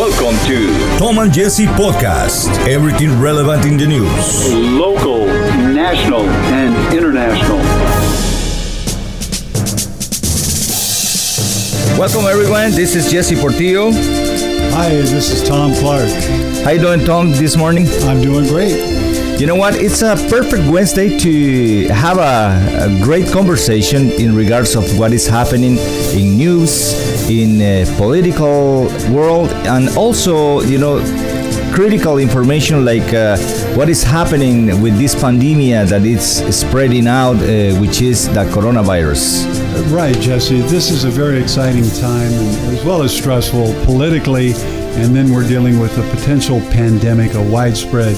Welcome to Tom and Jesse Podcast. Everything relevant in the news. local, national, and international. Welcome everyone. This is Jesse Portillo. Hi, this is Tom Clark. How you doing, Tom, this morning? I'm doing great. You know what? It's a perfect Wednesday to have a great conversation in regards of what is happening in news, in political world, and also, critical information like what is happening with this pandemic that it's spreading out, which is the coronavirus. Right, Jesse. This is a very exciting time, and as well as stressful politically, and then we're dealing with a potential pandemic, a widespread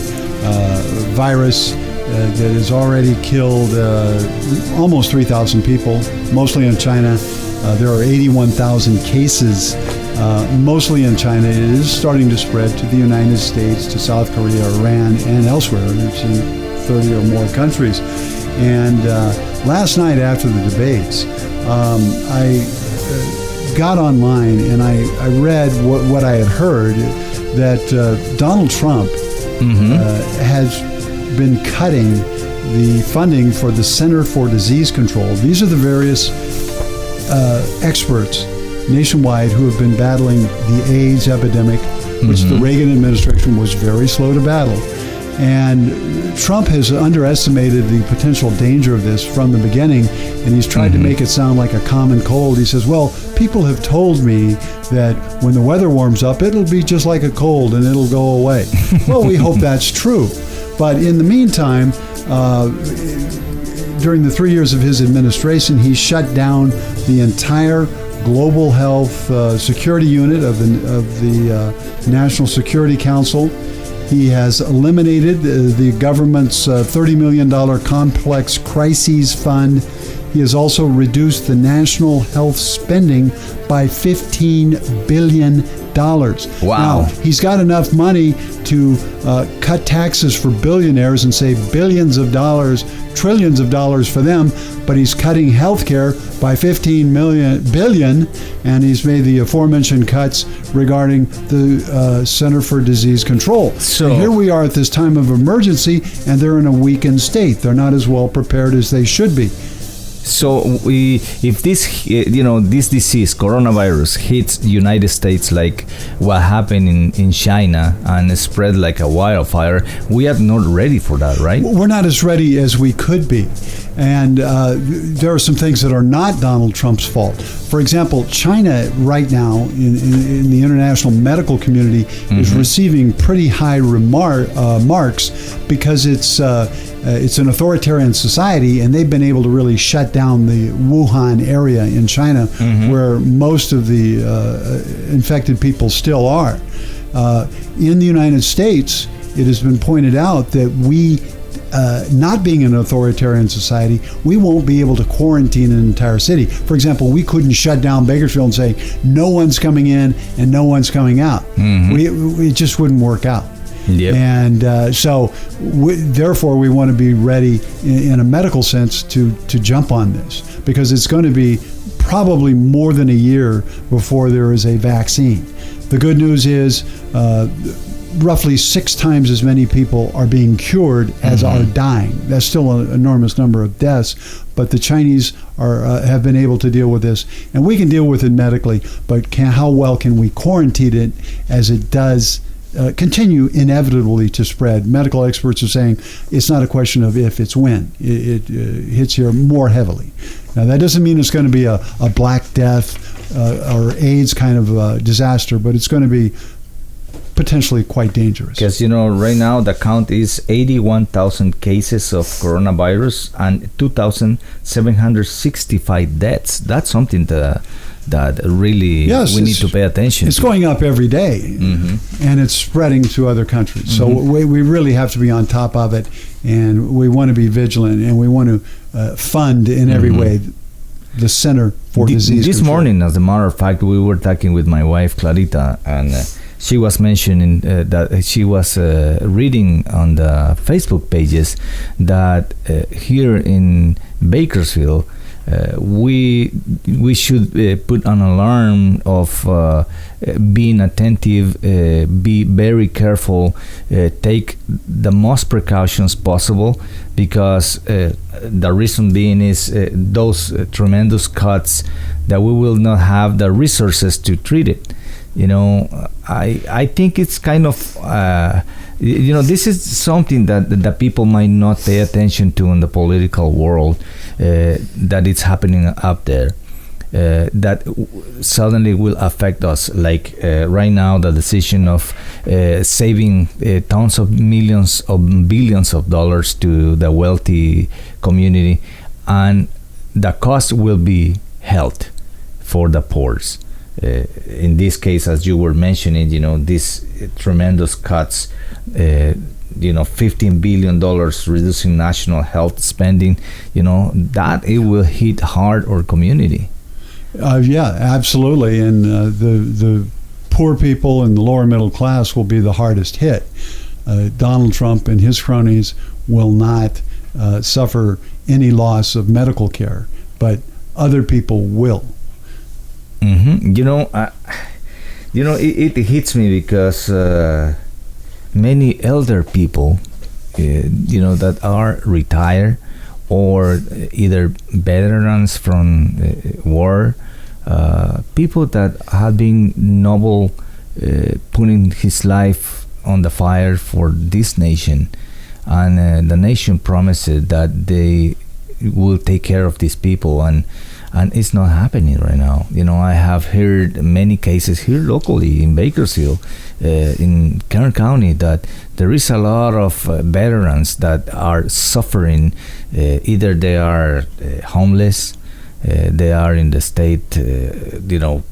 virus that has already killed almost 3,000 people, mostly in China. There are 81,000 cases, mostly in China. It is starting to spread to the United States, to South Korea, Iran, and elsewhere. It's in 30 or more countries. And last night after the debates, I got online and I read what I had heard, that Donald Trump has been cutting the funding for the Center for Disease Control. These are the various experts nationwide who have been battling the AIDS epidemic, which the Reagan administration was very slow to battle. And Trump has underestimated the potential danger of this from the beginning, and he's tried to make it sound like a common cold. He says, well, people have told me that when the weather warms up, it'll be just like a cold and it'll go away. Well, we hope that's true. But in the meantime, during the 3 years of his administration, he shut down the entire global health security unit of the National Security Council. He has eliminated the government's $30 million complex crises fund. He has also reduced the national health spending by $15 billion. Wow. Now, he's got enough money to cut taxes for billionaires and save billions of dollars, trillions of dollars for them, but he's cutting health care by $15 billion, and he's made the aforementioned cuts regarding the Center for Disease Control. So here we are at this time of emergency, and they're in a weakened state. They're not as well prepared as they should be. So if this, this disease, coronavirus, hits the United States like what happened in China and spread like a wildfire, we are not ready for that, right? We're not as ready as we could be. And there are some things that are not Donald Trump's fault. For example, China right now in the international medical community is receiving pretty high marks because it's an authoritarian society, and they've been able to really shut down the Wuhan area in China, where most of the infected people still are. In the United States, it has been pointed out that we, not being an authoritarian society, we won't be able to quarantine an entire city. For example, we couldn't shut down Bakersfield and say, no one's coming in and no one's coming out. It just wouldn't work out. Yep. And therefore, we want to be ready in a medical sense to jump on this, because it's going to be probably more than a year before there is a vaccine. The good news is roughly 6 times as many people are being cured as are dying. That's still an enormous number of deaths, but the Chinese have been able to deal with this, and we can deal with it medically, but how well can we quarantine it as it does continue inevitably to spread? Medical experts are saying it's not a question of if, it's when. It hits here more heavily. Now, that doesn't mean it's going to be a Black Death or AIDS kind of disaster, but it's going to be potentially quite dangerous. Because, right now the count is 81,000 cases of coronavirus and 2,765 deaths. That's something that really we need to pay attention to. It's going up every day, and it's spreading to other countries. So we really have to be on top of it, and we want to be vigilant, and we want to fund in every way the Center for Disease Control. This morning, as a matter of fact, we were talking with my wife, Clarita, and she was mentioning that she was reading on the Facebook pages that here in Bakersfield, we should put an alarm of being attentive, be very careful, take the most precautions possible, because the reason being is those tremendous cuts that we will not have the resources to treat it. I think it's kind of this is something that the people might not pay attention to in the political world, that it's happening up there, that suddenly will affect us, like right now the decision of saving tons of millions of billions of dollars to the wealthy community, and the cost will be health for the poor. In this case, as you were mentioning, these tremendous cuts, $15 billion reducing national health spending, that it will hit hard our community. Yeah, absolutely. And the poor people and the lower middle class will be the hardest hit. Donald Trump and his cronies will not suffer any loss of medical care, but other people will. Mm-hmm. It hits me because many elder people, that are retired or either veterans from war, people that have been noble, putting his life on the fire for this nation, and the nation promises that they will take care of these people, and it's not happening right now. I have heard many cases here locally in Bakersfield, in Kern County, that there is a lot of veterans that are suffering. Either they are homeless, they are in the state,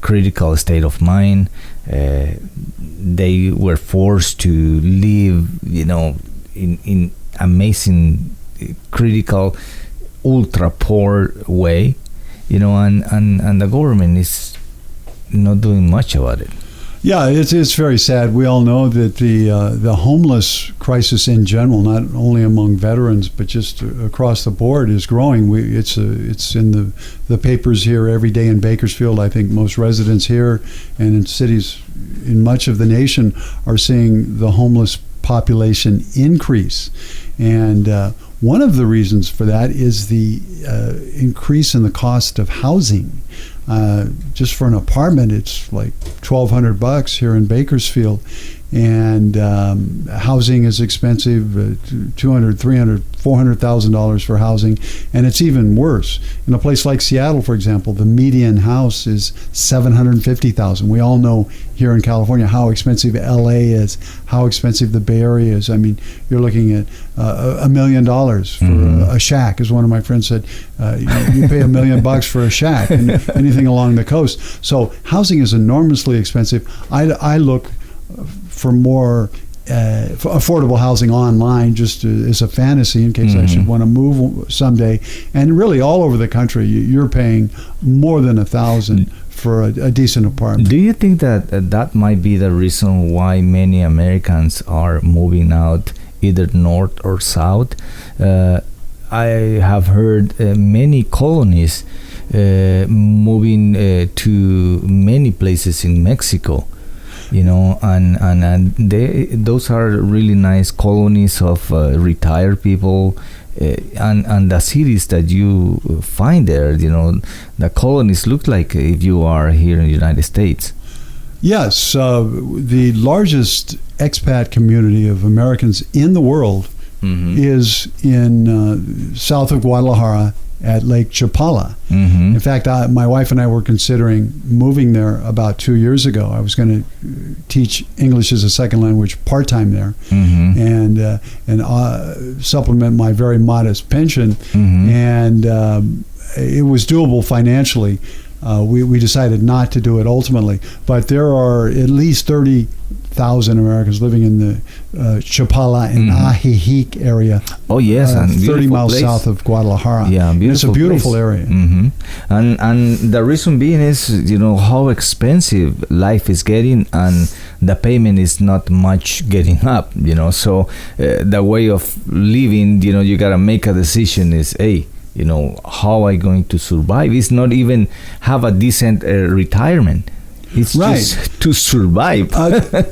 critical state of mind. They were forced to live, in amazing, critical, ultra poor way. And the government is not doing much about it. Yeah, it's very sad. We all know that the homeless crisis in general, not only among veterans but just across the board, is growing. It's in the papers here every day in Bakersfield. I think most residents here and in cities in much of the nation are seeing the homeless population increase, and one of the reasons for that is the increase in the cost of housing. Just for an apartment, it's like $1,200 here in Bakersfield, and housing is expensive, $200,000, $300,000, $400,000 for housing, and it's even worse in a place like Seattle, for example. The median house is $750,000. We all know here in California how expensive LA is, how expensive the Bay Area is. I mean, you're looking at $1 million for a shack, as one of my friends said. You pay $1 million for a shack, and anything along the coast. So housing is enormously expensive. I look for more for affordable housing online, just as a fantasy in case I should want to move someday. And really, all over the country, you're paying more than $1,000 for a decent apartment. Do you think that that might be the reason why many Americans are moving out, either north or south? I have heard many colonies moving to many places in Mexico. And those are really nice colonies of retired people, and the cities that you find there, the colonies look like if you are here in the United States. Yes, the largest expat community of Americans in the world is in south of Guadalajara at Lake Chapala. In fact, my wife and I were considering moving there about 2 years ago. I was going to teach English as a second language part-time there, and supplement my very modest pension. And it was doable financially. We decided not to do it ultimately, but there are at least 30,000 Americans living in the Chapala and Ajijic area. Oh yes, and 30 miles place. South of Guadalajara. Yeah, it's a beautiful place. area. And the reason being is how expensive life is getting, and the payment is not much getting up. So the way of living, you gotta make a decision. Is how I going to survive. It's not even have a decent retirement. It's Right. just to survive.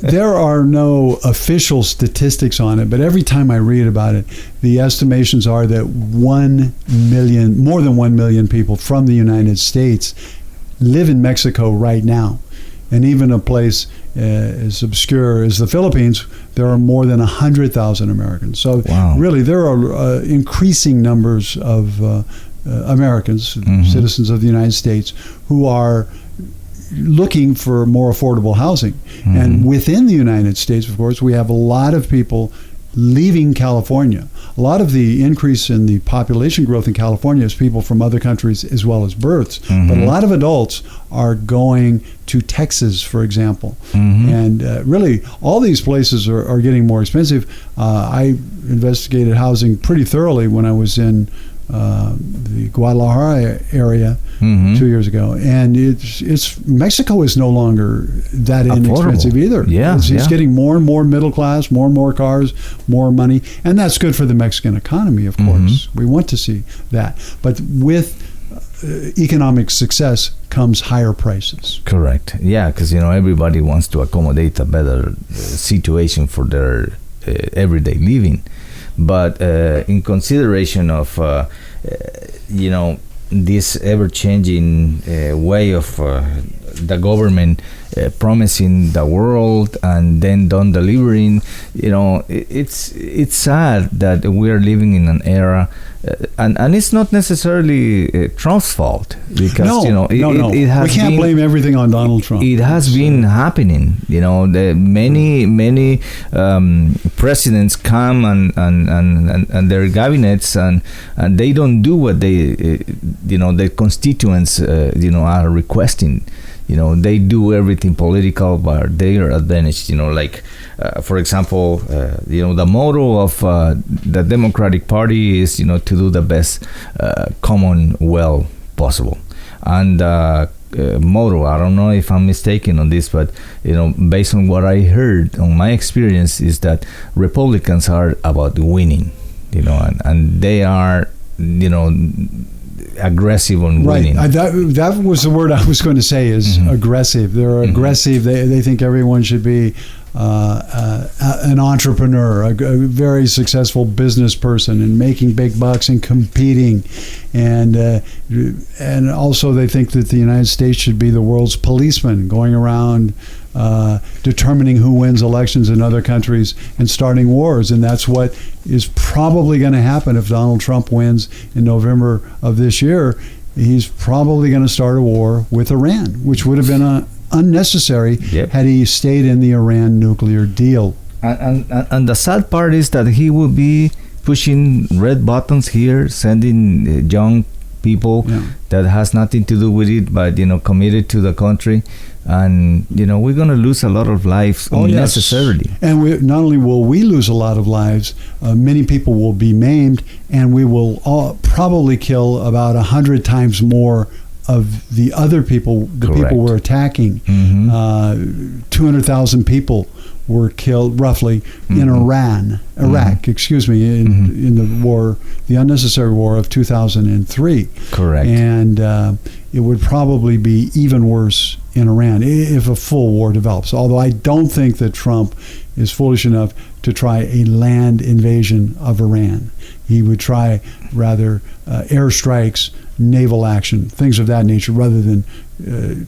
There are no official statistics on it, but every time I read about it, the estimations are that 1 million, more than 1 million people from the United States live in Mexico right now. And even a place as obscure as the Philippines, there are more than 100,000 Americans. So Wow. really, there are increasing numbers of Americans, citizens of the United States, who are looking for more affordable housing. And within the United States, of course, we have a lot of people leaving California. A lot of the increase in the population growth in California is people from other countries as well as births. But a lot of adults are going to Texas, for example. And really, all these places are getting more expensive. I investigated housing pretty thoroughly when I was in the Guadalajara area 2 years ago, and it's Mexico is no longer that inexpensive either. Yeah, it's yeah. getting more and more middle class, more and more cars, more money, and that's good for the Mexican economy. Of course, we want to see that, but with economic success comes higher prices. Correct. Yeah, because everybody wants to accommodate a better situation for their everyday living. But in consideration of this ever-changing way of the government promising the world and then don't delivering, it's sad that we are living in an era, and it's not necessarily Trump's fault, because it has we can't blame everything on Donald Trump. It has been happening. The many presidents come and their cabinets and they don't do what their constituents are requesting. They do everything political by their advantage. Like for example, the motto of the Democratic Party is to do the best commonwealth possible. And motto, I don't know if I'm mistaken on this, but based on what I heard, on my experience, is that Republicans are about winning, and they are aggressive on winning. Right. That was the word I was going to say, is aggressive. They're aggressive. They think everyone should be an entrepreneur, a very successful business person, and making big bucks and competing, and also they think that the United States should be the world's policeman, going around determining who wins elections in other countries and starting wars. And that's what is probably going to happen if Donald Trump wins in November of this year. He's probably going to start a war with Iran, which would have been unnecessary had he stayed in the Iran nuclear deal. And the sad part is that he will be pushing red buttons here, sending young people that has nothing to do with it, but committed to the country, and we're going to lose a lot of lives unnecessarily. Yes. And not only will we lose a lot of lives, many people will be maimed, and we will probably kill about 100 times more of the other people, the Correct. people we're attacking. 200,000 people were killed roughly in Iraq, in the war, the unnecessary war of 2003. Correct. And it would probably be even worse in Iran if a full war develops. Although I don't think that Trump is foolish enough to try a land invasion of Iran. He would try rather airstrikes, naval action, things of that nature, rather than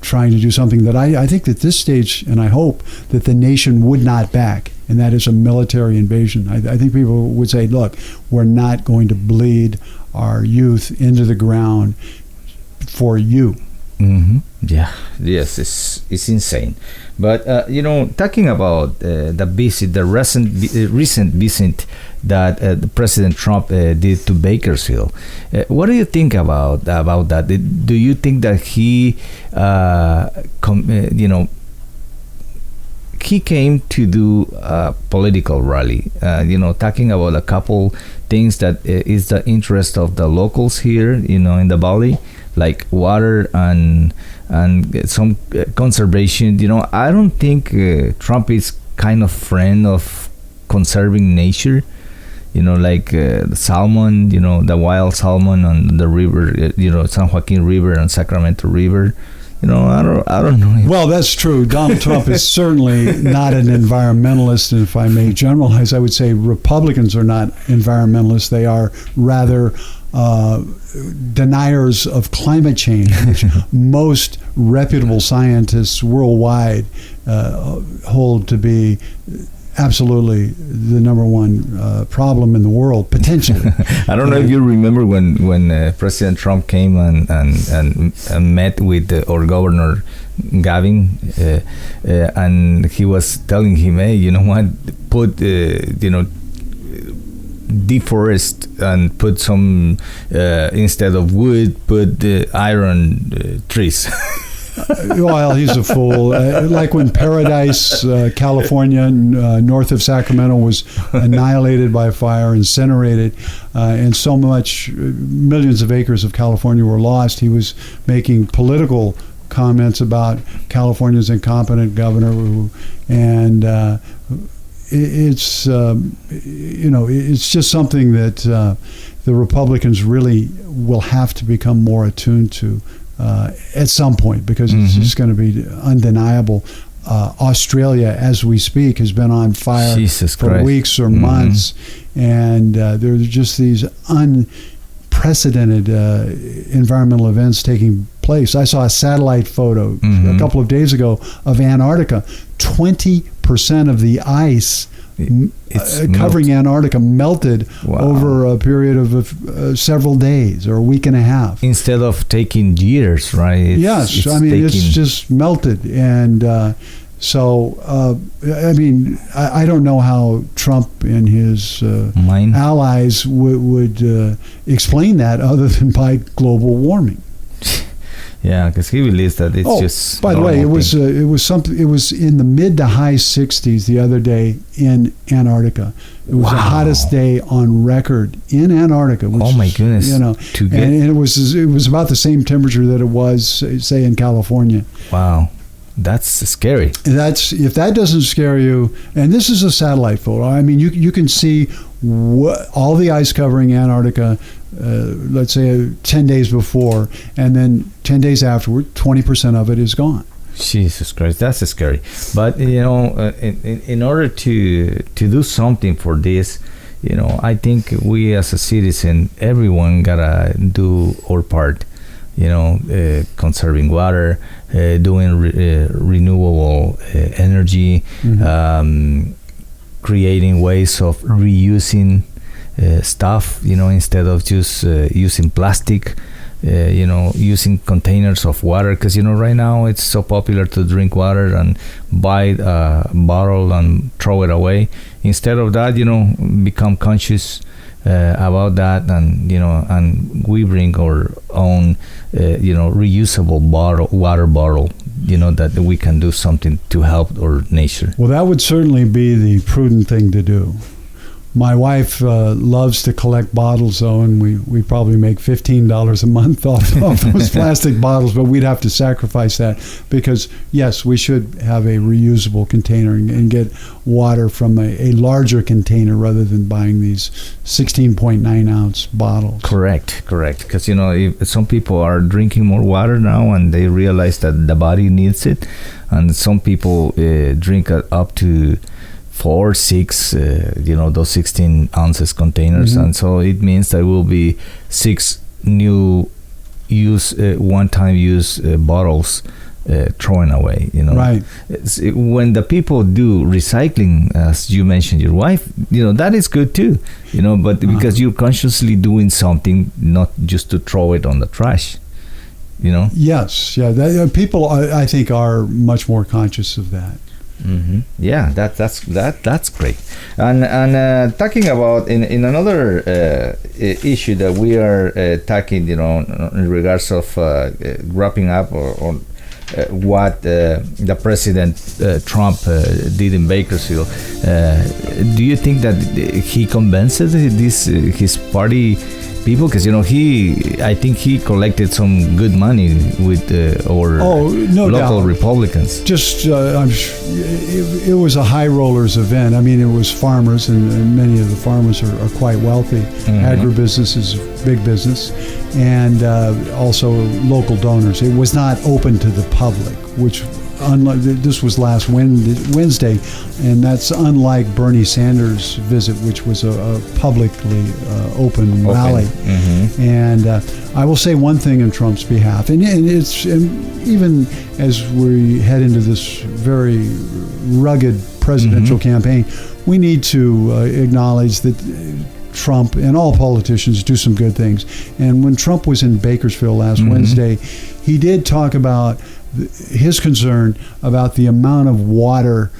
trying to do something that I think at this stage, and I hope that the nation would not back, and that is a military invasion. I think people would say, look, we're not going to bleed our youth into the ground for you. Yeah, yes, it's insane. But talking about the recent visit that the President Trump did to Bakersfield, what do you think about that? Do you think that he he came to do a political rally, talking about a couple things that is the interest of the locals here, in the valley, like water and some conservation. I don't think Trump is kind of friend of conserving nature. like the salmon, the wild salmon on the river, San Joaquin River and Sacramento River. I don't know. Well, that's true. Donald Trump is certainly not an environmentalist, and if I may generalize, I would say Republicans are not environmentalists. They are rather deniers of climate change, which most reputable scientists worldwide hold to be absolutely the number one problem in the world, potentially. I don't know if you remember when President Trump came and met with our governor Gavin, and he was telling him, hey, you know what, put deforest and put some instead of wood, put iron trees. Well, he's a fool. Like when Paradise, California, north of Sacramento, was annihilated by fire, incinerated, and so much, millions of acres of California were lost. He was making political comments about California's incompetent governor, and it's just something that the Republicans really will have to become more attuned to at some point, because it's just going to be undeniable. Australia, as we speak, has been on fire for weeks or months, and there are just these unprecedented environmental events taking place. I saw a satellite photo a couple of days ago of Antarctica. 20% of the ice covering Antarctica melted over a period of several days or a week and a half. Instead of taking years, right? It's just melted. And I don't know how Trump and his allies would explain that other than by global warming. Yeah, because he believes that it's just. By the way, it was something. It was in the mid to high 60s the other day in Antarctica. It was the hottest day on record in Antarctica. Which, oh my goodness! And it was about the same temperature that it was, say, in California. Wow. That's scary. If that doesn't scare you, and this is a satellite photo. I mean, you can see all the ice covering Antarctica. Let's say 10 days before, and then 10 days afterward, 20% of it is gone. Jesus Christ, that's scary. But in order to do something for this, I think we as a citizen, everyone gotta do our part. Conserving water, doing renewable energy, creating ways of reusing stuff, instead of just using plastic, using containers of water, because right now it's so popular to drink water and buy a bottle and throw it away. Instead of that, become conscious about that, and we bring our own reusable water bottle, that we can do something to help our nature. Well, that would certainly be the prudent thing to do. My wife loves to collect bottles, though, and we probably make $15 a month off those plastic bottles, but we'd have to sacrifice that because, yes, we should have a reusable container and get water from a larger container rather than buying these 16.9-ounce bottles. Correct. Because, if some people are drinking more water now and they realize that the body needs it, and some people drink up to 4, 6, those 16 ounces containers, and so it means there will be 6 new one-time use bottles thrown away. Right. When the people do recycling, as you mentioned, your wife, that is good too. But because you're consciously doing something, not just to throw it on the trash. Yes, yeah. People, I think, are much more conscious of that. Yeah, that's great. And talking about in another issue that we are talking, in regards of wrapping up on what the President Trump did in Bakersfield. Do you think that he convinced his party people, because I think he collected some good money with our no local doubt. Republicans. Just, it was a high rollers event. I mean, it was farmers, and many of the farmers are quite wealthy. Agribusiness is big business, and also local donors. It was not open to the public, which this was last Wednesday, and that's unlike Bernie Sanders' visit, which was a publicly open rally. And I will say one thing in Trump's behalf, and it's even as we head into this very rugged presidential campaign, we need to acknowledge that Trump and all politicians do some good things. And when Trump was in Bakersfield last Wednesday, he did talk about his concern about the amount of water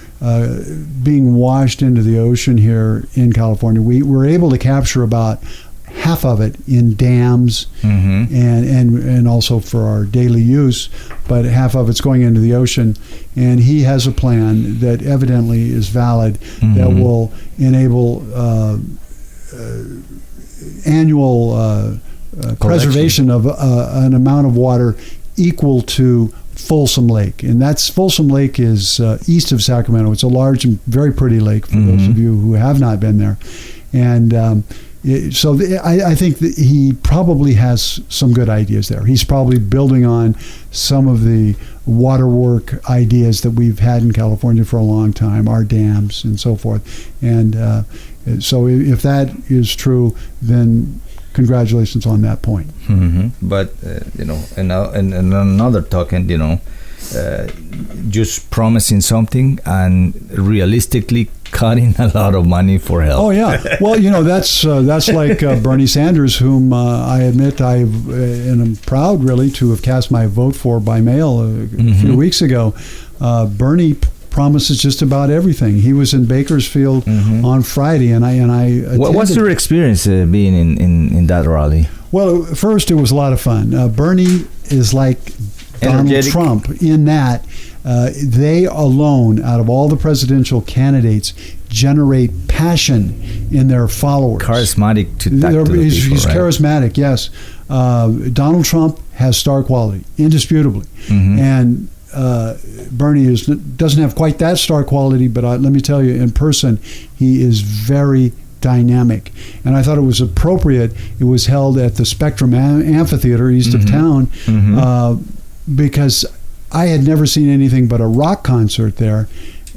being washed into the ocean here in California. We were able to capture about half of it in dams and also for our daily use, but half of it's going into the ocean. And he has a plan that evidently is valid that will enable annual preservation of an amount of water equal to Folsom Lake, and Folsom Lake is east of Sacramento. It's a large and very pretty lake for those of you who have not been there, and I think that he probably has some good ideas there. He's probably building on some of the water work ideas that we've had in California for a long time, our dams and so forth. And so if that is true, then congratulations on that point. But in another token, just promising something and realistically cutting a lot of money for health. Oh yeah, well that's like Bernie Sanders, whom I admit and I'm proud really to have cast my vote for by mail a few weeks ago. Bernie promises just about everything. He was in Bakersfield on Friday, and I attended. What's your experience being in that rally? Well, first it was a lot of fun. Bernie is like Donald Trump in that they alone, out of all the presidential candidates, generate passion in their followers. Charismatic to talk to the people, He's right? charismatic, yes. Donald Trump has star quality, indisputably, and Bernie doesn't have quite that star quality, but let me tell you, in person, he is very dynamic. And I thought it was appropriate. It was held at the Spectrum Amphitheater east of town because I had never seen anything but a rock concert there,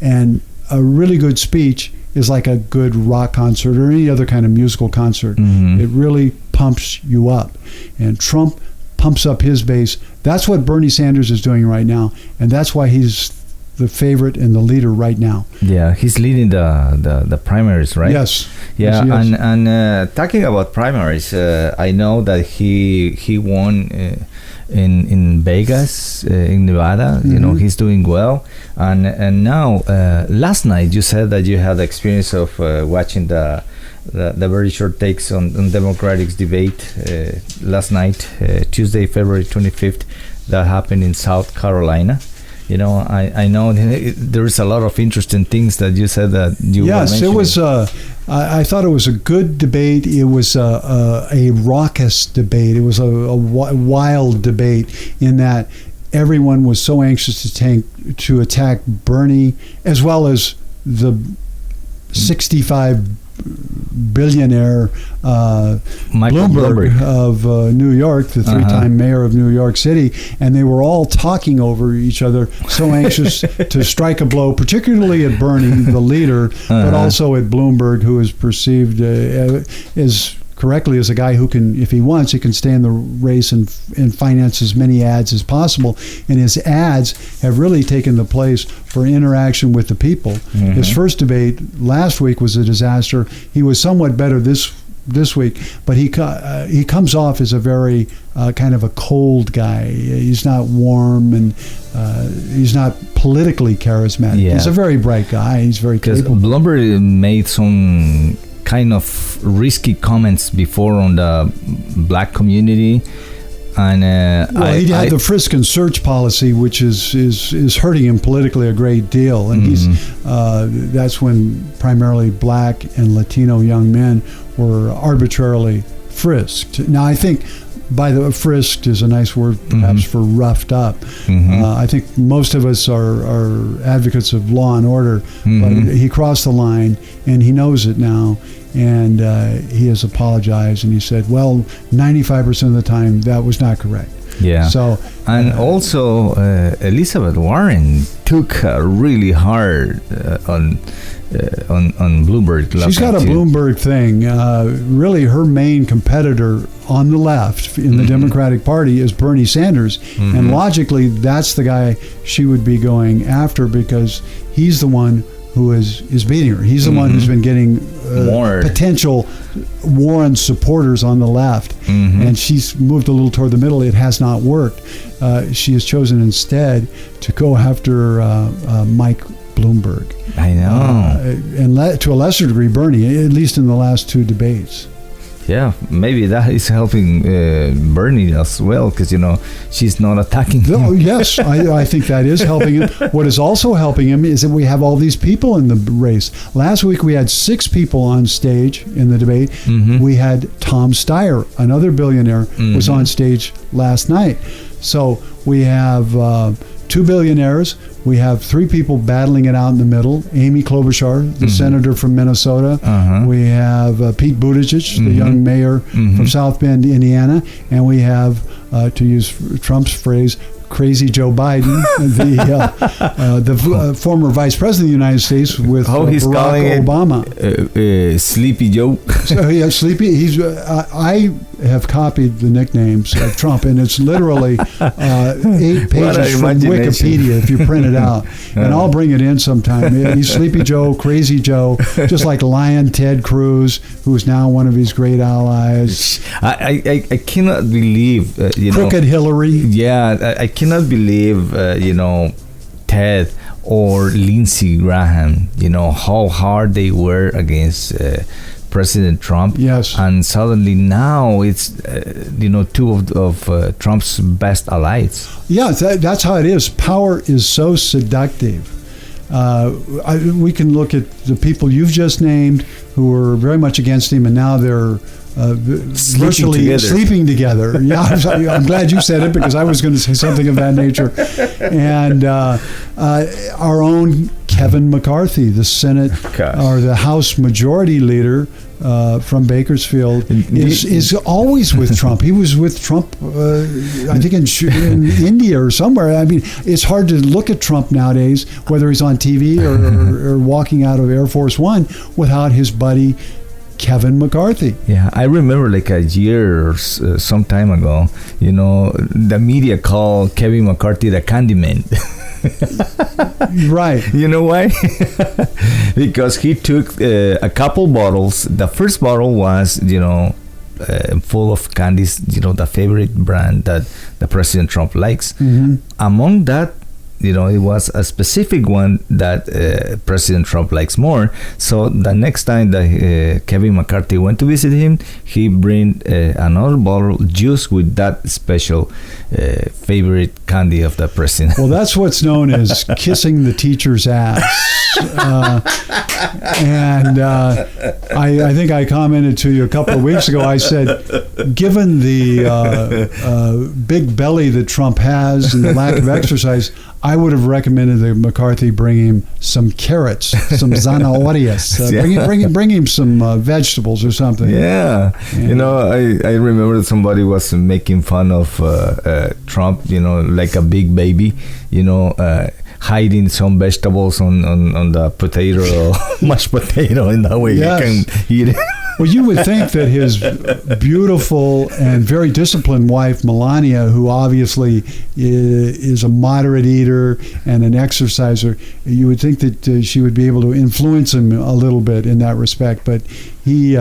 and a really good speech is like a good rock concert or any other kind of musical concert. It really pumps you up, and Trump pumps up his base. That's what Bernie Sanders is doing right now, and that's why he's the favorite and the leader right now. Yeah, he's leading the primaries, right? Yes. Yeah, yes, and talking about primaries, I know that he won in Vegas, in Nevada. He's doing well, and now last night you said that you had the experience of watching the very short takes on Democratic's debate last night, Tuesday, February 25th, that happened in South Carolina. I know there's a lot of interesting things that you said that you were mentioning. It was. I thought it was a good debate. It was a raucous debate. It was a wild debate in that everyone was so anxious to attack Bernie, as well as the 65 billionaire Bloomberg of New York, the three-time mayor of New York City, and they were all talking over each other, so anxious to strike a blow, particularly at Bernie, the leader, but also at Bloomberg, who is perceived as correctly as a guy who can, if he wants, he can stay in the race and finance as many ads as possible. And his ads have really taken the place for interaction with the people. His first debate last week was a disaster. He was somewhat better this week, but he comes off as a very kind of a cold guy. He's not warm, and he's not politically charismatic. Yeah. He's a very bright guy. He's very capable. Bloomberg made some kind of risky comments before on the black community, and he had the frisk and search policy, which is hurting him politically a great deal, and that's when primarily black and Latino young men were arbitrarily frisked. Now, I think frisked is a nice word perhaps for roughed up. I think most of us are advocates of law and order, but he crossed the line, and he knows it now, and he has apologized, and he said, well, 95% of the time that was not correct. Yeah. So, and also Elizabeth Warren took really hard on Bloomberg. She's got a Bloomberg thing. Really, her main competitor on the left in the Democratic Party is Bernie Sanders, and logically, that's the guy she would be going after because he's the one who is beating her. He's the one who's been getting potential Warren supporters on the left, and she's moved a little toward the middle. It has not worked. She has chosen instead to go after Mike Bloomberg. I know. And to a lesser degree, Bernie, at least in the last two debates. Yeah, maybe that is helping Bernie as well, because, she's not attacking him. Oh, yes, I think that is helping him. What is also helping him is that we have all these people in the race. Last week, we had 6 people on stage in the debate. We had Tom Steyer, another billionaire, was on stage last night. So we have 2 billionaires. We have 3 people battling it out in the middle. Amy Klobuchar, the senator from Minnesota. We have Pete Buttigieg, the young mayor from South Bend, Indiana. And we have, to use Trump's phrase, Crazy Joe Biden, the former vice president of the United States with Barack Obama. Sleepy Joe. So, yeah, Sleepy. I have copied the nicknames of Trump, and it's literally 8 pages from Wikipedia if you print it out. And I'll bring it in sometime. He's Sleepy Joe, Crazy Joe, just like Lion Ted Cruz, who's now one of his great allies. I cannot believe, Crooked Hillary. Yeah, I cannot believe, Ted or Lindsey Graham, how hard they were against President Trump. Yes. And suddenly now it's, 2 of Trump's best allies. Yeah, that's how it is. Power is so seductive. We can look at the people you've just named who were very much against him, and now they're virtually sleeping together. Yeah, I'm glad you said it because I was going to say something of that nature. And our own Kevin McCarthy, the Senate or the House Majority Leader from Bakersfield, is always with Trump. He was with Trump, I think, in India or somewhere. I mean, it's hard to look at Trump nowadays, whether he's on TV or walking out of Air Force One, without his buddy Kevin McCarthy. Yeah, I remember like a year or some time ago, the media called Kevin McCarthy the Candyman. Right. You know why? Because he took a couple bottles. The first bottle was, full of candies, the favorite brand that the President Trump likes. Among that, it was a specific one that President Trump likes more. So the next time that Kevin McCarthy went to visit him, he bring another bottle just with that special favorite candy of the president. Well, that's what's known as kissing the teacher's ass. I think I commented to you a couple of weeks ago. I said, given the big belly that Trump has and the lack of exercise, I would have recommended that McCarthy bring him some carrots, some zanahorias. Bring him some vegetables or something. Yeah. I remember somebody was making fun of Trump, like a big baby, hiding some vegetables on the potato, mashed potato, in that way you can eat it. Well, you would think that his beautiful and very disciplined wife, Melania, who obviously is a moderate eater and an exerciser, you would think that she would be able to influence him a little bit in that respect. But he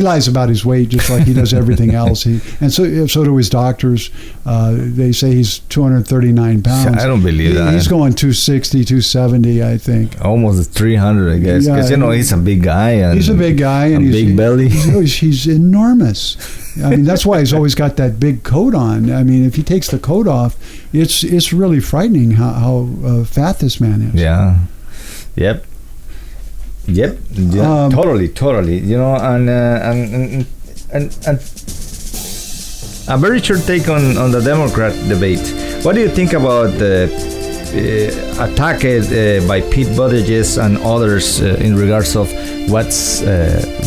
lies about his weight just like he does everything else. So do his doctors. They say he's 239 pounds. I don't believe that. He's going 260, 270, I think. Almost 300, I guess. Because, he's a big guy. He's a big guy. And a big belly. He's enormous. I mean, that's why he's always got that big coat on. I mean, if he takes the coat off, it's really frightening how fat this man is. Yeah. Yep. Yeah, totally. And And a very short take on the Democrat debate. What do you think about the attack by Pete Buttigieg and others in regards of what's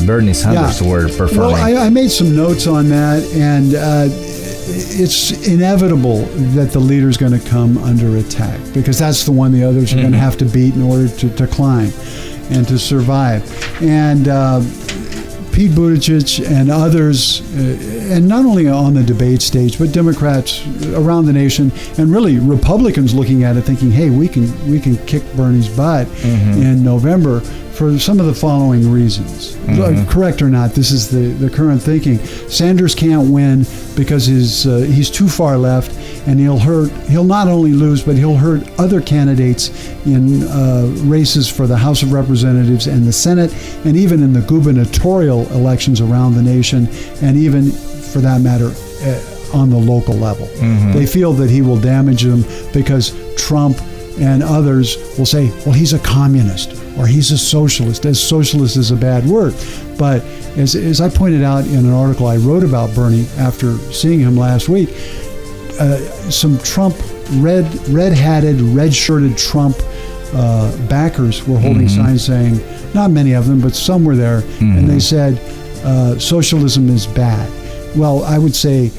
Bernie Sanders were performing? Well, I made some notes on that, and it's inevitable that the leader's going to come under attack, because that's the one the others are going to have to beat in order to climb and to survive. And Pete Buttigieg and others, and not only on the debate stage, but Democrats around the nation, and really Republicans looking at it thinking, hey, we can kick Bernie's butt in November for some of the following reasons. Correct or not, this is the current thinking. Sanders can't win because he's too far left, and he'll not only lose, but he'll hurt other candidates in races for the House of Representatives and the Senate, and even in the gubernatorial elections around the nation, and even, for that matter, on the local level. They feel that he will damage them because Trump and others will say, well, he's a communist or he's a socialist, as socialist is a bad word. But as I pointed out in an article I wrote about Bernie after seeing him last week, some Trump, red-hatted, red-shirted Trump backers were holding signs saying, not many of them, but some were there, and they said, socialism is bad. Well, I would say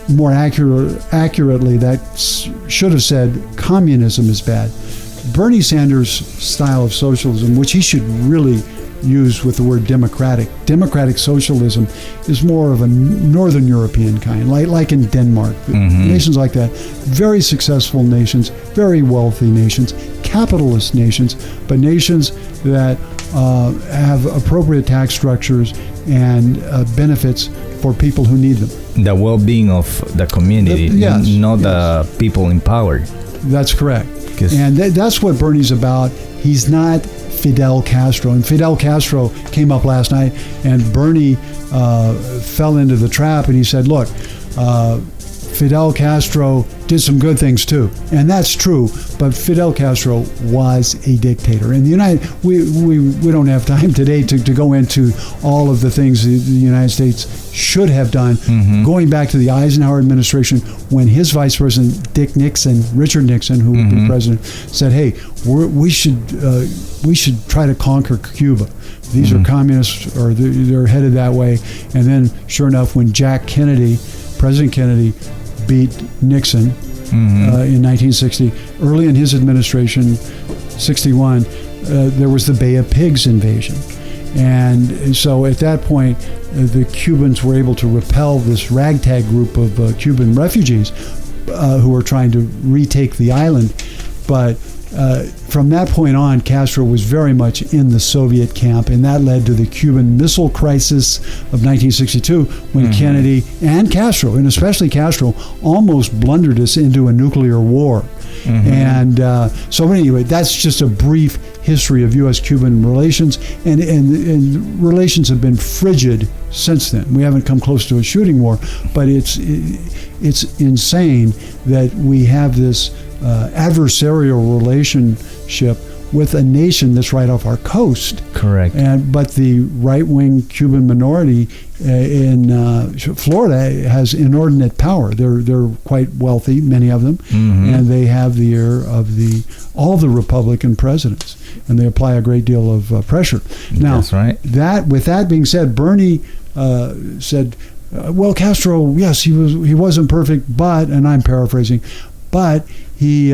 more accurately, that should have said communism is bad. Bernie Sanders' style of socialism, which he should really use with the word democratic socialism, is more of a Northern European kind, like in Denmark. Nations like that, very successful nations, very wealthy nations, capitalist nations, but nations that have appropriate tax structures and benefits for people who need them. The well-being of the community, not the people in power. That's correct. And that's what Bernie's about. He's not Fidel Castro. And Fidel Castro came up last night, and Bernie fell into the trap, and he said, look, Fidel Castro did some good things too, and that's true. But Fidel Castro was a dictator. In the we don't have time today to go into all of the things the United States should have done. Going back to the Eisenhower administration, when his vice president Richard Nixon, who would be president, said, "Hey, we should try to conquer Cuba. These are communists, or they're headed that way." And then, sure enough, when President Kennedy beat Nixon in 1960. Early in his administration, 61, there was the Bay of Pigs invasion. And so at that point, the Cubans were able to repel this ragtag group of Cuban refugees who were trying to retake the island. But from that point on, Castro was very much in the Soviet camp, and that led to the Cuban Missile Crisis of 1962, when Kennedy and Castro, and especially Castro, almost blundered us into a nuclear war. And so anyway, that's just a brief history of U.S.-Cuban relations, and relations have been frigid since then. We haven't come close to a shooting war, but it's insane that we have this adversarial relationship with a nation that's right off our coast. Correct. But the right-wing Cuban minority in Florida has inordinate power. They're quite wealthy, many of them, and they have the ear of all the Republican presidents, and they apply a great deal of pressure. Now, that's right. With that being said, Bernie said, well, Castro, yes, he wasn't perfect, but, and I'm paraphrasing, but he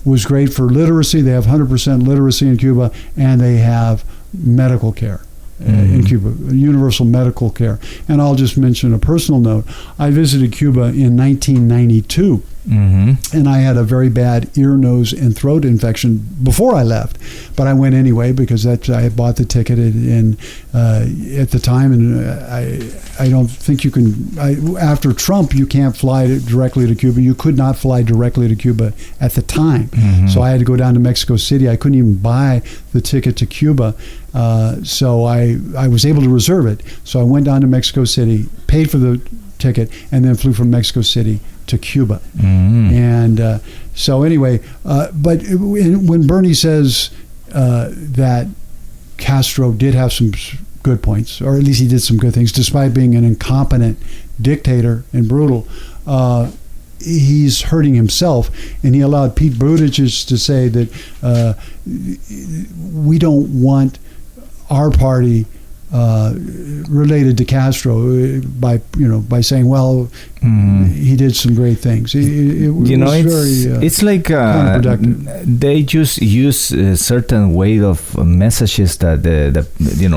was great for literacy. They have 100% literacy in Cuba, and they have medical care in Cuba, universal medical care. And I'll just mention a personal note. I visited Cuba in 1992, and I had a very bad ear, nose, and throat infection before I left. But I went anyway because I had bought the ticket at the time, and I don't think you can. After Trump, you can't fly directly to Cuba. You could not fly directly to Cuba at the time, so I had to go down to Mexico City. I couldn't even buy the ticket to Cuba, so I was able to reserve it. So I went down to Mexico City, paid for the ticket, and then flew from Mexico City to Cuba. And so anyway, but when Bernie says that Castro did have some good points, or at least he did some good things, despite being an incompetent dictator and brutal. He's hurting himself, and he allowed Pete Buttigieg to say that we don't want our party related to Castro by saying, well, he did some great things. It's like they just use certain way of messages that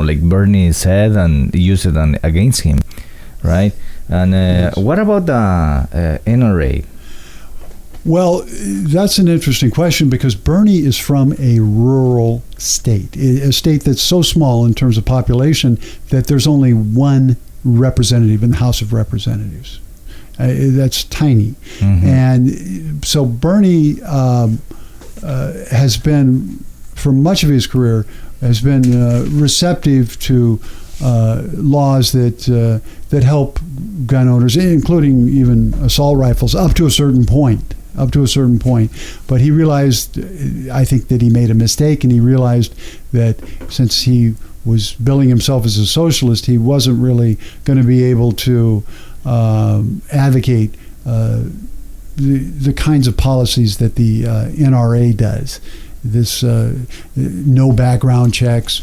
like Bernie said and use it against him, right? And yes. What about the NRA? Well, that's an interesting question because Bernie is from a rural state, a state that's so small in terms of population that there's only one representative in the House of Representatives. That's tiny. Mm-hmm. And so Bernie has been, for much of his career, has been receptive to laws that help gun owners, including even assault rifles, up to a certain point. But he realized, I think, that he made a mistake, and he realized that since he was billing himself as a socialist, he wasn't really going to be able to advocate the kinds of policies that the NRA does. This no background checks.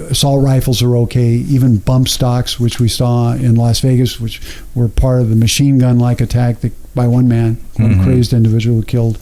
Assault rifles are okay. Even bump stocks, which we saw in Las Vegas, which were part of the machine gun-like attack by one man, one crazed individual who killed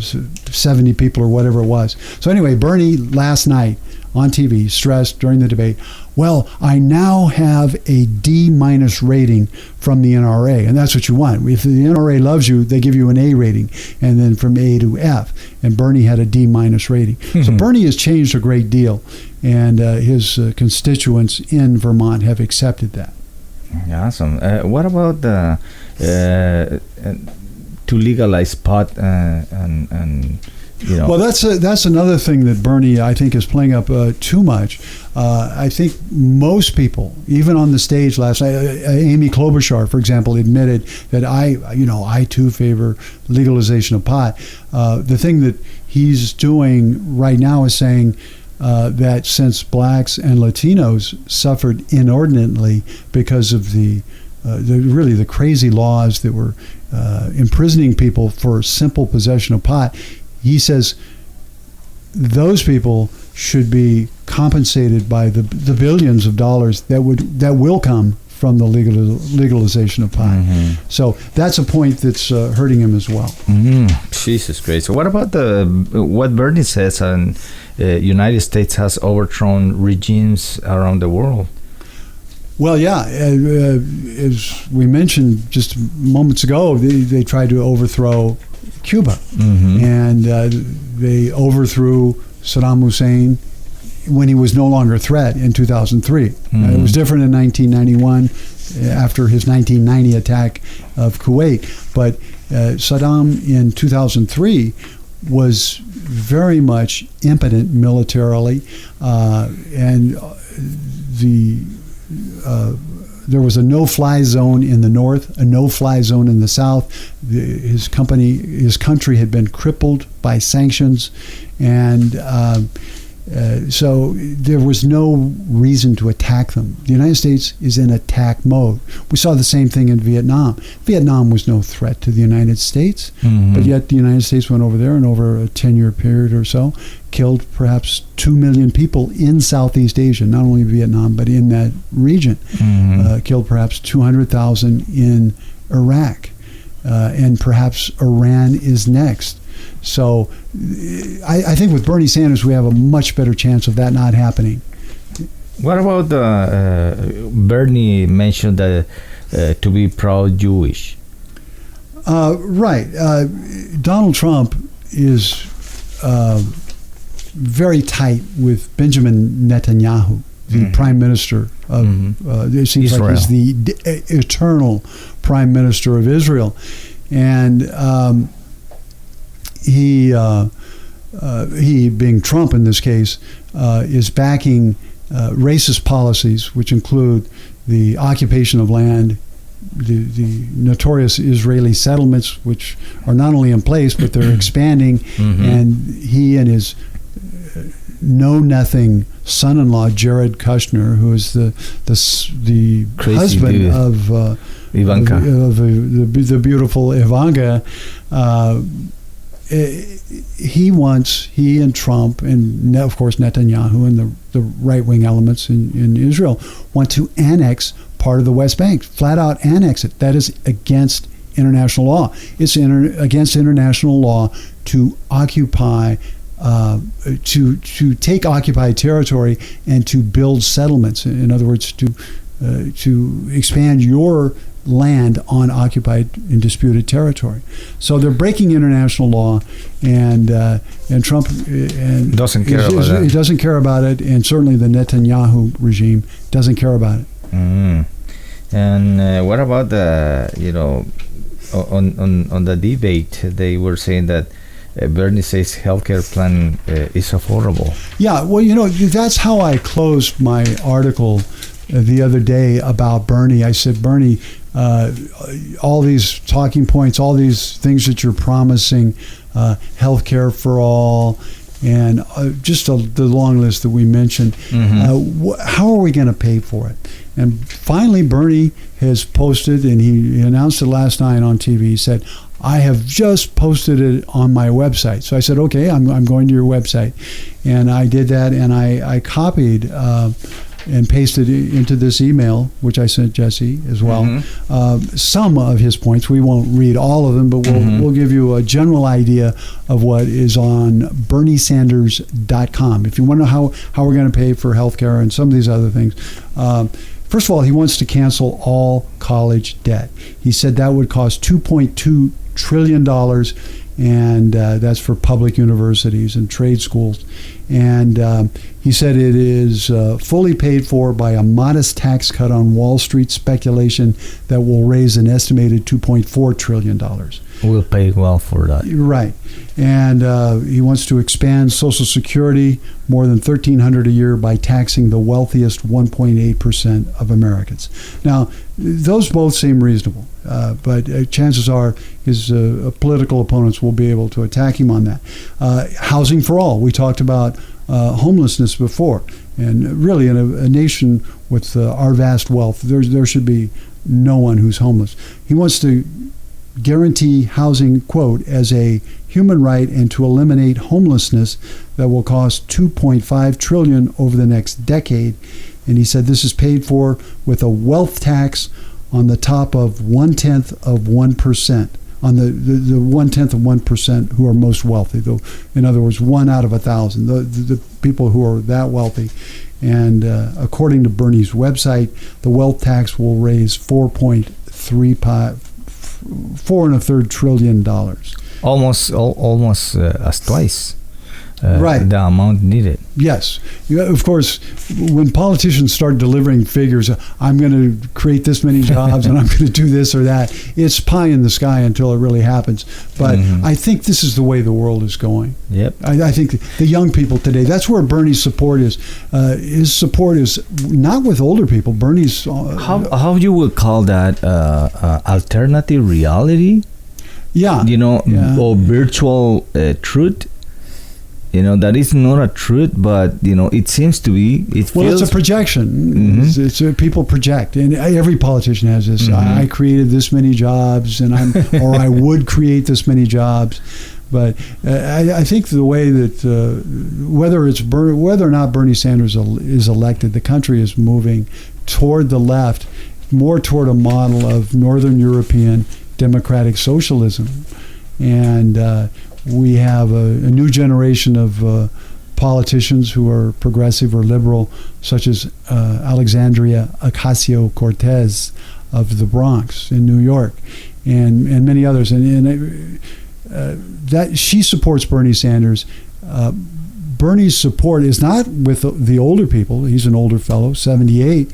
70 people or whatever it was. So anyway, Bernie last night on TV stressed during the debate, well, I now have a D- rating from the NRA, and that's what you want. If the NRA loves you, they give you an A rating, and then from A to F. And Bernie had a D- rating. So Bernie has changed a great deal, and his constituents in Vermont have accepted that. Awesome. What about to legalize pot and Well, that's another thing that Bernie, I think, is playing up too much. I think most people, even on the stage last night, Amy Klobuchar, for example, admitted that I too favor legalization of pot. The thing that he's doing right now is saying that since blacks and Latinos suffered inordinately because of the crazy laws that were imprisoning people for simple possession of pot, he says those people should be compensated by the billions of dollars that will come from the legalization of pot. So that's a point that's hurting him as well. Jesus Christ. So what about what Bernie says on United States has overthrown regimes around the world? Well, yeah, as we mentioned just moments ago, they tried to overthrow Cuba, and they overthrew Saddam Hussein when he was no longer a threat in 2003. It was different in 1991 after his 1990 attack of Kuwait, but Saddam in 2003 was very much impotent militarily, and there was a no-fly zone in the north, a no-fly zone in the south. His country had been crippled by sanctions, and so there was no reason to attack them. The United States is in attack mode. We saw the same thing in Vietnam. Vietnam was no threat to the United States, but yet the United States went over there and over a 10-year period or so killed perhaps 2 million people in Southeast Asia, not only Vietnam, but in that region. Killed perhaps 200,000 in Iraq, and perhaps Iran is next. So I think with Bernie Sanders, we have a much better chance of that not happening. What about Bernie mentioned that to be pro-Jewish? Right. Donald Trump is very tight with Benjamin Netanyahu, the prime minister of it seems Israel. like he's the eternal prime minister of Israel, and he being Trump in this case is backing racist policies, which include the occupation of land, the notorious Israeli settlements, which are not only in place but they're expanding, and he and his know-nothing son-in-law, Jared Kushner, who is the Crazy husband dude. of Ivanka. of the beautiful Ivanka. He and Trump and of course Netanyahu and the right-wing elements in Israel want to annex part of the West Bank, flat out annex it. That is against international law. It's against international law to occupy, to take occupied territory and to build settlements. In other words, to expand your land on occupied and disputed territory. So they're breaking international law, and Trump Doesn't care about that. He doesn't care about it, and certainly the Netanyahu regime doesn't care about it. And what about the on the debate? They were saying that Bernie says healthcare plan is affordable. Yeah, well, that's how I closed my article the other day about Bernie. I said, Bernie, all these talking points, all these things that you're promising, healthcare for all, and just the long list that we mentioned, how are we going to pay for it? And finally, Bernie has posted, and he announced it last night on TV. He said, I have just posted it on my website. So I said, okay, I'm going to your website. And I did that, and I copied and pasted into this email, which I sent Jesse as well, some of his points. We won't read all of them, but we'll give you a general idea of what is on BernieSanders.com. If you want to know how we're going to pay for healthcare and some of these other things. First of all, he wants to cancel all college debt. He said that would cost $2.2 trillion, and that's for public universities and trade schools. And he said it is fully paid for by a modest tax cut on Wall Street speculation that will raise an estimated $2.4 trillion. We'll pay well for that. Right. And he wants to expand Social Security more than $1,300 a year by taxing the wealthiest 1.8% of Americans. Now, those both seem reasonable, but chances are his political opponents will be able to attack him on that. Housing for all. We talked about homelessness before. And really, in a nation with our vast wealth, there should be no one who's homeless. He wants to guarantee housing, quote, as a human right and to eliminate homelessness that will cost $2.5 trillion over the next decade. And he said this is paid for with a wealth tax on the top of 1/10 of 1%, on the 1/10 of 1% who are most wealthy. In other words, 1 out of 1,000, the people who are that wealthy. And according to Bernie's website, the wealth tax will raise $4.1 trillion. Almost as twice right. the amount needed. Yes. Of course, when politicians start delivering figures, I'm going to create this many jobs and I'm going to do this or that, it's pie in the sky until it really happens. But I think this is the way the world is going. Yep. I think the young people today, that's where Bernie's support is. His support is not with older people. Bernie's... How you would call that alternative reality? Yeah. Or virtual truth? That is not a truth, but it seems to be. It's a projection. It's people project, and every politician has this. I created this many jobs, and or I would create this many jobs. But I think the way that whether or not Bernie Sanders is elected, the country is moving toward the left, more toward a model of Northern European democratic socialism, and we have a new generation of politicians who are progressive or liberal, such as Alexandria Ocasio-Cortez of the Bronx in New York, and many others. And that she supports Bernie Sanders. Bernie's support is not with the older people. He's an older fellow, 78,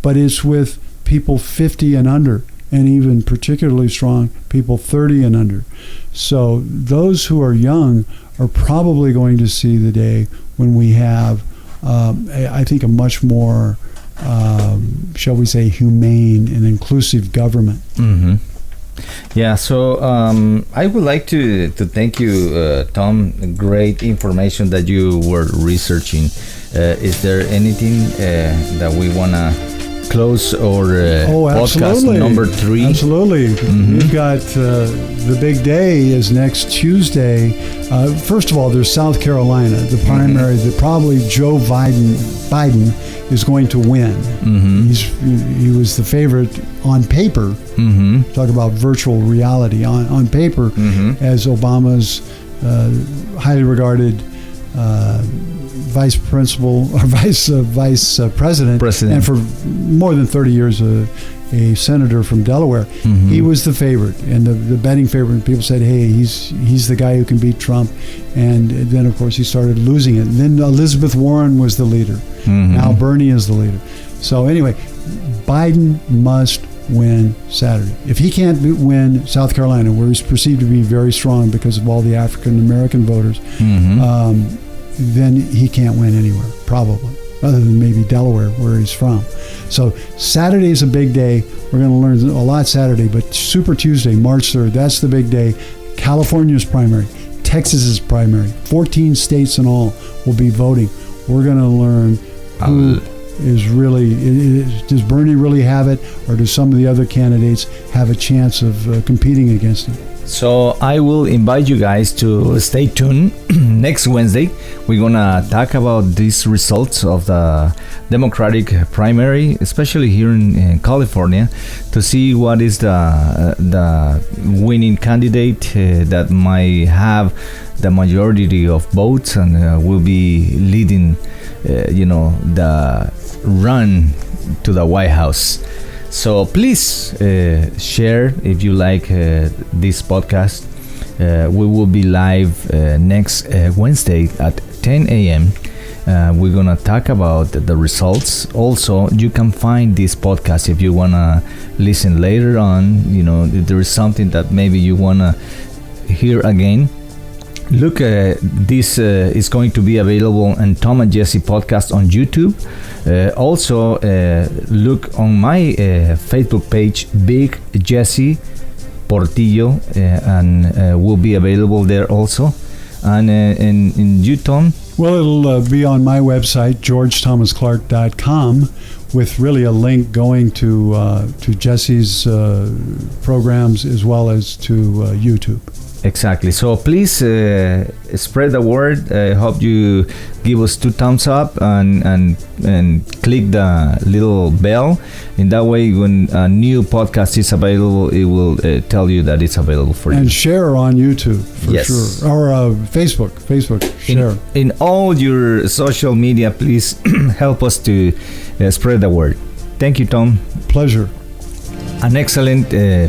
but it's with people 50 and under, and even particularly strong people 30 and under. So those who are young are probably going to see the day when we have, I think, a much more, shall we say, humane and inclusive government. Yeah, so I would like to thank you, Tom. Great information that you were researching. Is there anything that we want to close or podcast absolutely. number 3? Absolutely. We've got the big day is next Tuesday. First of all, there's South Carolina, the primary that probably Joe Biden is going to win. He was the favorite on paper. Talk about virtual reality on paper as Obama's highly regarded vice president, and for more than 30 years a senator from Delaware. He was the favorite and the betting favorite. And people said, hey, he's the guy who can beat Trump. And then, of course, he started losing it. And then Elizabeth Warren was the leader. Now Bernie is the leader. So anyway, Biden must win Saturday. If he can't win South Carolina, where he's perceived to be very strong because of all the African American voters, then he can't win anywhere, probably, other than maybe Delaware, where he's from. So Saturday is a big day. We're going to learn a lot Saturday, but Super Tuesday, March 3rd, that's the big day. California's primary, Texas's primary, 14 states in all will be voting. We're going to learn who is really, does Bernie really have it, or do some of the other candidates have a chance of competing against him? So I will invite you guys to stay tuned. Next Wednesday, we're gonna talk about these results of the Democratic primary, especially here in California, to see what is the winning candidate that might have the majority of votes and will be leading, the run to the White House. So please share if you like this podcast. We will be live next Wednesday at 10 a.m. We're going to talk about the results. Also, you can find this podcast if you want to listen later on. If there is something that maybe you want to hear again. Look, this is going to be available on Tom and Jesse podcast on YouTube. Also, look on my Facebook page, Big Jesse Portillo, and will be available there also. And in you, Tom? Well, it'll be on my website, georgethomasclark.com, with really a link going to Jesse's programs as well as to YouTube. Exactly. So please spread the word. I hope you give us 2 thumbs up and click the little bell. In that way, when a new podcast is available, it will tell you that it's available for you. And share on YouTube for sure, or Facebook. Share in all your social media. Please help us to spread the word. Thank you, Tom. Pleasure. An excellent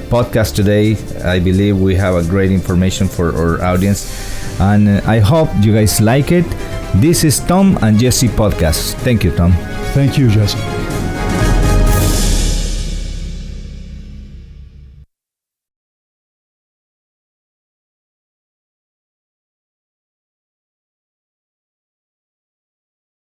podcast today. I believe we have a great information for our audience, and I hope you guys like it. This is Tom and Jesse podcast. Thank you, Tom. Thank you, Jesse.